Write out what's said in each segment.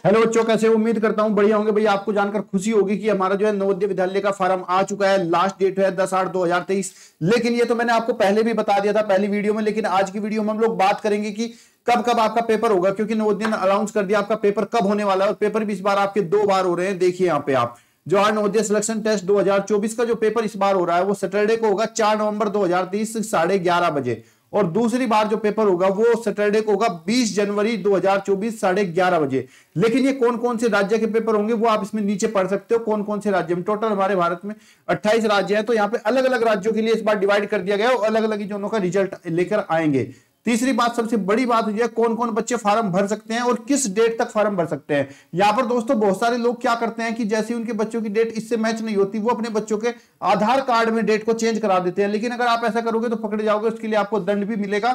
Hello बच्चों, कैसे हो? उम्मीद करता हूं बढ़िया होंगे। भैया आपको जानकर खुशी होगी कि हमारा जो है नवोदय विद्यालय का फॉर्म आ चुका है। लास्ट डेट है 10/8/2023। लेकिन ये तो मैंने आपको पहले भी बता दिया था पहली वीडियो में। लेकिन आज की वीडियो में हम लोग बात करेंगे कि कब कब आपका पेपर होगा, क्योंकि नवोदय ने अनाउंस कर दिया आपका पेपर कब होने वाला है। और पेपर भी इस बार आपके 2 बार हो रहे हैं। देखिए यहाँ पे आप जो आज नवोदय सिलेक्शन टेस्ट 2024 का जो पेपर इस बार हो रहा है वो सैटरडे को होगा 4 नवंबर 2023 11:30 बजे। और दूसरी बार जो पेपर होगा वो सैटरडे को होगा 20 जनवरी 2024 11:30 बजे। लेकिन ये कौन कौन से राज्य के पेपर होंगे वो आप इसमें नीचे पढ़ सकते हो। कौन कौन से राज्य में, टोटल हमारे भारत में 28 राज्य हैं। तो यहाँ पे अलग अलग राज्यों के लिए इस बार डिवाइड कर दिया गया और अलग अलग जोनों का रिजल्ट लेकर आएंगे। तीसरी बात, सबसे बड़ी बात हुई है कौन कौन बच्चे फॉर्म भर सकते हैं और किस डेट तक फॉर्म भर सकते हैं। यहां पर दोस्तों बहुत सारे लोग क्या करते हैं कि जैसे उनके बच्चों की डेट इससे मैच नहीं होती, वो अपने बच्चों के आधार कार्ड में डेट को चेंज करा देते हैं। लेकिन अगर आप ऐसा करोगे तो पकड़े जाओगे, उसके लिए आपको दंड भी मिलेगा।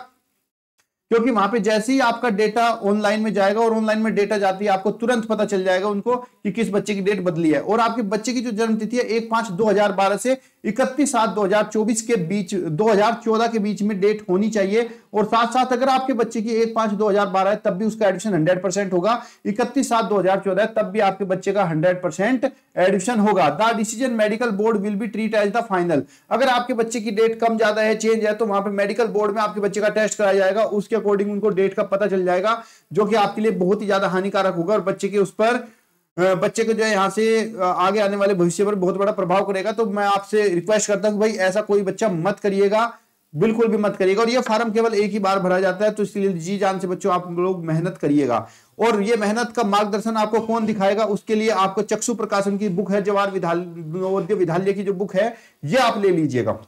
क्योंकि वहां पे जैसे ही आपका डेटा ऑनलाइन में जाएगा और ऑनलाइन में डेटा जाती है आपको तुरंत पता चल जाएगा उनको कि किस बच्चे की डेट बदली है। और आपके बच्चे की जो जन्म तिथि है 1/5/2012 से 31/7/2024 के बीच 2014 के बीच में डेट होनी चाहिए। और साथ साथ अगर आपके बच्चे की 1/5/2012 है तब भी उसका एडमिशन 100% होगा। 31/7/2014 है तब भी आपके बच्चे का 100% एडमिशन होगा। The decision medical board will be treat as the final. अगर आपके बच्चे की डेट कम ज्यादा है, चेंज है, तो वहां पे मेडिकल बोर्ड में आपके बच्चे का टेस्ट कराया जाएगा। उसके अकॉर्डिंग उनको डेट का पता चल जाएगा, जो कि आपके लिए बहुत ही ज्यादा हानिकारक होगा और बच्चे के उस पर बच्चे को जो है यहाँ से आगे आने वाले भविष्य पर बहुत बड़ा प्रभाव करेगा। तो मैं आपसे रिक्वेस्ट करता हूं भाई ऐसा कोई बच्चा मत करिएगा, बिल्कुल भी मत करिएगा। और ये फार्म केवल एक ही बार भरा जाता है, तो इसलिए जी जान से बच्चों आप लोग मेहनत करिएगा। और ये मेहनत का मार्गदर्शन आपको कौन दिखाएगा, उसके लिए आपको चक्षु प्रकाशन की बुक है, जवाहर नवोदय विद्यालय की जो बुक है ये आप ले लीजिएगा।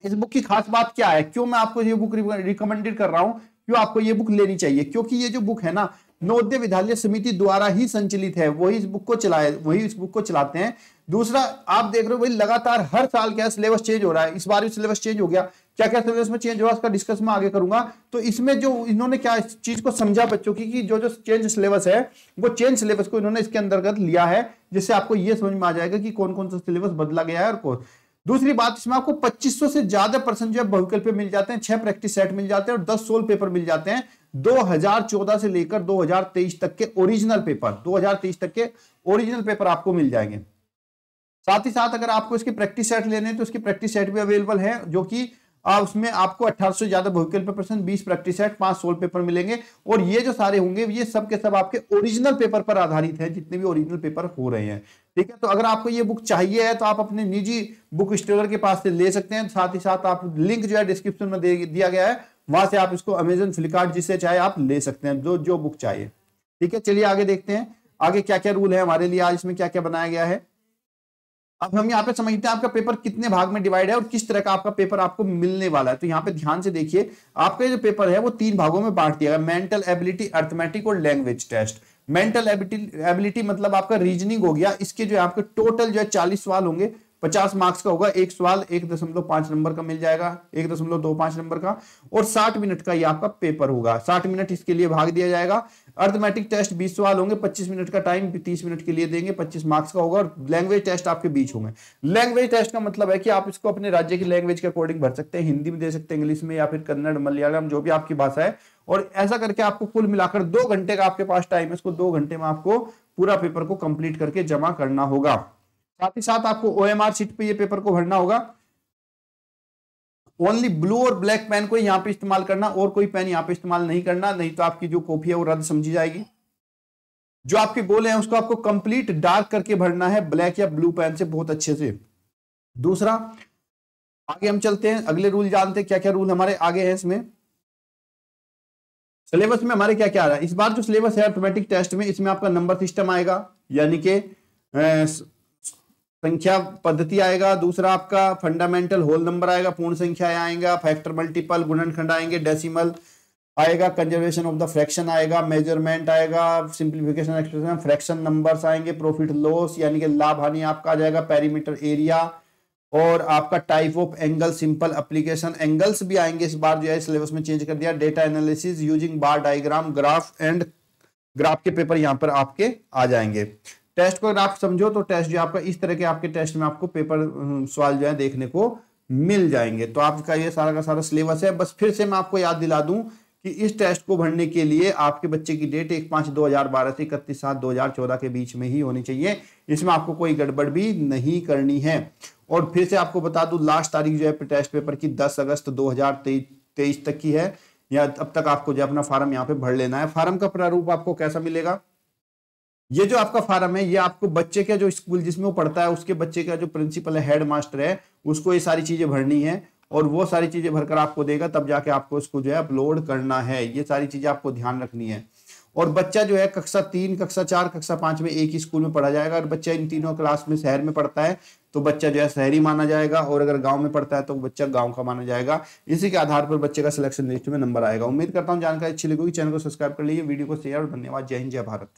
इस बुक की खास बात क्या है, क्यों मैं आपको ये बुक रिकमेंडेड कर रहा हूं, क्यों आपको ये बुक लेनी चाहिए? क्योंकि ये जो बुक है ना नवोदय विद्यालय समिति द्वारा ही संचालित है, वही इस बुक को चलाए, वही इस बुक को चलाते हैं। दूसरा, आप देख रहे हो भाई लगातार हर साल क्या सिलेबस चेंज हो रहा है। इस बार भी सिलेबस चेंज हो गया। क्या क्या सिलेबस में चेंज हुआ उसका डिस्कस मैं आगे करूंगा। तो इसमें जो इन्होंने क्या इस चीज को समझा बच्चों की कि जो जो चेंज सिलेबस है वो चेंज सिलेबस को इन्होंने इसके अंतर्गत लिया है, जिससे आपको ये समझ में आ जाएगा कि कौन कौन सा सिलेबस बदला गया है और कौन। दूसरी बात, इसमें आपको 2500 से ज्यादा प्रश्न जो है बहुविकल्प पे मिल जाते हैं, 6 प्रैक्टिस सेट मिल जाते हैं और 10 सोल पेपर मिल जाते हैं। 2014 से लेकर 2023 तक के ओरिजिनल पेपर, 2023 तक के ओरिजिनल पेपर आपको मिल जाएंगे। साथ ही साथ अगर आपको इसके प्रैक्टिस सेट लेने हैं तो इसके प्रैक्टिस सेट भी अवेलेबल है, जो कि उसमें आपको 1800 से ज्यादा बहुविकल्प प्रश्न, 20 प्रैक्टिस सेट, 5 सोल पेपर मिलेंगे। और ये जो सारे होंगे ये सब के सब आपके ओरिजिनल पेपर पर आधारित है, जितने भी ओरिजिनल पेपर हो रहे हैं। ठीक है, तो अगर आपको ये बुक चाहिए है तो आप अपने निजी बुक स्टोर के पास से ले सकते हैं। साथ ही साथ आप लिंक जो है डिस्क्रिप्शन में दिया गया है, वहां से आप इसको अमेजन, फ्लिपकार्ट जिससे चाहे आप ले सकते हैं, जो बुक चाहिए। ठीक है, चलिए आगे देखते हैं आगे क्या क्या रूल है हमारे लिए, आज इसमें क्या क्या बनाया गया है। अब हम यहाँ पे समझते हैं आपका पेपर कितने भाग में डिवाइड है और किस तरह का आपका पेपर आपको मिलने वाला है। तो यहाँ पे ध्यान से देखिए, आपका जो पेपर है वो 3 भागों में बांट दिया गया, मेंटल एबिलिटी, अर्थमेटिक और लैंग्वेज टेस्ट। मेंटल एबिलिटी मतलब आपका रीजनिंग हो गया। इसके जो है आपके टोटल जो है 40 सवाल होंगे, 50 मार्क्स का होगा। एक सवाल 1.5 नंबर का मिल जाएगा, 1.25 नंबर का। और 60 मिनट का ये आपका पेपर होगा, 60 मिनट इसके लिए भाग दिया जाएगा। अर्थमेटिक टेस्ट 20 सवाल होंगे, 25 मिनट का टाइम 30 मिनट के लिए देंगे, 25 मार्क्स का होगा। और लैंग्वेज टेस्ट आपके बीच होंगे। लैंग्वेज टेस्ट का मतलब है कि आप इसको अपने राज्य की लैंग्वेज के अकॉर्डिंग भर सकते हैं, हिंदी में दे सकते हैं, इंग्लिश में, या फिर कन्नड़, मलयालम, जो भी आपकी भाषा है। और ऐसा करके आपको कुल मिलाकर 2 घंटे का आपके पास टाइम है, इसको 2 घंटे में आपको पूरा पेपर को कंप्लीट करके जमा करना होगा। साथ ही साथ आपको ओएमआर शीट पे ये पेपर को भरना होगा। ओनली ब्लू और ब्लैक पेन को यहां पे इस्तेमाल करना, और कोई पेन यहां पे इस्तेमाल नहीं करना, नहीं तो आपकी जो कॉपी है वो रद्द समझी जाएगी। जो आपके गोल है उसको आपको कंप्लीट डार्क करके भरना है, ब्लैक या ब्लू पेन से, बहुत अच्छे से। दूसरा, आगे हम चलते हैं, अगले रूल जानते हैं क्या क्या रूल हमारे आगे हैं। इसमें सिलेबस में हमारे क्या क्या आ रहा है इस बार। जो सिलेबस है ऑटोमेटिक टेस्ट में, इसमें आपका नंबर सिस्टम आएगा, यानी कि संख्या पद्धति आएगा। दूसरा आपका फंडामेंटल होल नंबर आएगा, पूर्ण संख्या आएगा, फैक्टर मल्टीपल, गुणनखंड आएंगे, डेसिमल आएगा, कंजर्वेशन ऑफ द फ्रैक्शन आएगा, मेजरमेंट आएगा, सिंप्लीफिकेशन एक्सप्रेशन, फ्रैक्शन नंबर्स आएंगे, प्रॉफिट लॉस यानी कि लाभ हानि आपका आ जाएगा, पेरीमीटर एरिया, और आपका type of angle, simple application, angles भी आएंगे इस बार जो है सिलेबस में चेंज कर दिया। Data analysis using bar diagram, graph and graph के पेपर यहां पर आपके आ जाएंगे। टेस्ट को अगर आप समझो तो टेस्ट जो आपका इस तरह के आपके टेस्ट में आपको पेपर सवाल जो है देखने को मिल जाएंगे। तो आपका ये सारा का सारा सिलेबस है। बस फिर से मैं आपको याद दिला दूं कि इस टेस्ट को भरने के लिए आपके बच्चे की डेट 1/5/2012 से 31/7/2014 के बीच में ही होनी चाहिए। इसमें आपको कोई गड़बड़ भी नहीं करनी है। और फिर से आपको बता दूं, लास्ट तारीख जो है टेस्ट पेपर की 10 अगस्त 2023 तक की है, या अब तक आपको जो अपना फार्म यहाँ पे भर लेना है। फार्म का प्रारूप आपको कैसा मिलेगा? ये जो आपका फार्म है, ये आपको बच्चे का जो स्कूल जिसमें वो पढ़ता है उसके बच्चे का जो प्रिंसिपल है, हेड मास्टर है, उसको ये सारी चीजें भरनी है और वो सारी चीजें भरकर आपको देगा, तब जाके आपको उसको जो है अपलोड करना है। ये सारी चीजें आपको ध्यान रखनी है। और बच्चा जो है कक्षा 3, कक्षा 4, कक्षा 5 में एक ही स्कूल में पढ़ा जाएगा। और बच्चा इन तीनों क्लास में शहर में पढ़ता है तो बच्चा जो है शहरी माना जाएगा, और अगर गांव में पढ़ता है तो बच्चा गांव का माना जाएगा। इसी के आधार पर बच्चे का सिलेक्शन लिस्ट में नंबर आएगा। उम्मीद करता हूं जानकारी अच्छी लगी। चैनल को सब्सक्राइब कर लीजिए, वीडियो को शेयर, और धन्यवाद। जय हिंद, जय भारत।